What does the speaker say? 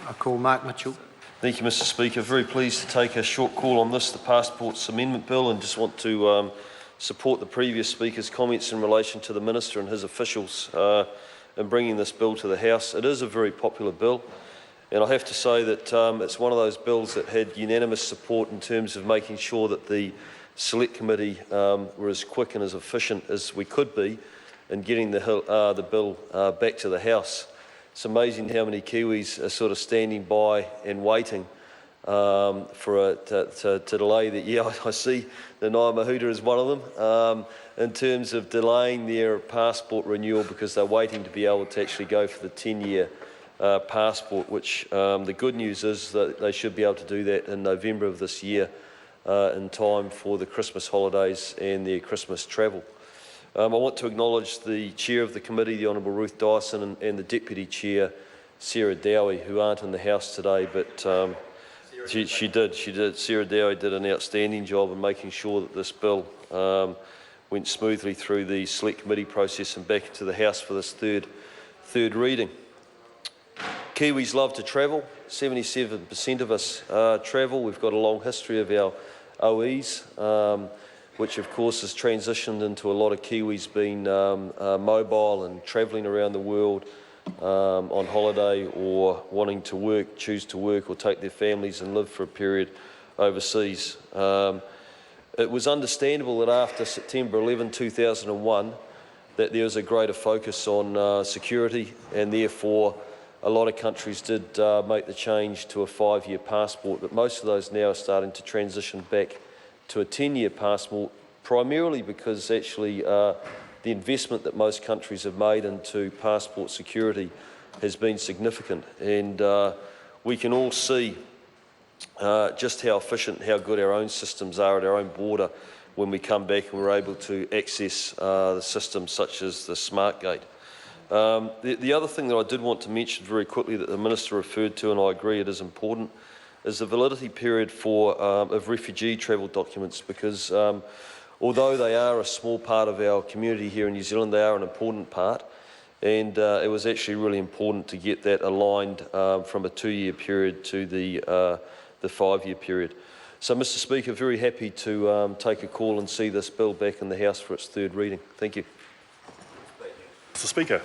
I call Mark Mitchell. Thank you, Mr Speaker. Very pleased to take a short call on this, the Passports Amendment Bill, and just want to support the previous Speaker's comments in relation to the Minister and his officials in bringing this bill to the House. It is a very popular bill, and I have to say that it's one of those bills that had unanimous support in terms of making sure that the Select Committee were as quick and as efficient as we could be in getting the bill back to the House. It's amazing how many Kiwis are sort of standing by and waiting to delay that. Yeah, I see the Ngāi Mahuta is one of them, in terms of delaying their passport renewal because they're waiting to be able to actually go for the 10-year passport, which the good news is that they should be able to do that in November of this year in time for the Christmas holidays and their Christmas travel. I want to acknowledge the Chair of the Committee, the Honourable Ruth Dyson, and the Deputy Chair, Sarah Dowie, who aren't in the House today, but she did. Sarah Dowie did an outstanding job in making sure that this bill went smoothly through the Select Committee process and back into the House for this third reading. Kiwis love to travel. 77% of us travel. We've got a long history of our OEs, which of course has transitioned into a lot of Kiwis being mobile and travelling around the world on holiday or wanting to work, choose to work or take their families and live for a period overseas. It was understandable that after September 11, 2001, that there was a greater focus on security, and therefore a lot of countries did make the change to a 5-year passport, but most of those now are starting to transition back to a 10-year passport, primarily because actually the investment that most countries have made into passport security has been significant, and we can all see just how efficient, how good our own systems are at our own border when we come back and we're able to access the systems such as the Smart Gate. The other thing that I did want to mention very quickly that the Minister referred to, and I agree it is important, is the validity period of refugee travel documents, because although they are a small part of our community here in New Zealand, they are an important part, and it was actually really important to get that aligned from a 2-year period to the 5-year period. So, Mr Speaker, very happy to take a call and see this bill back in the House for its third reading. Thank you. Mr Speaker.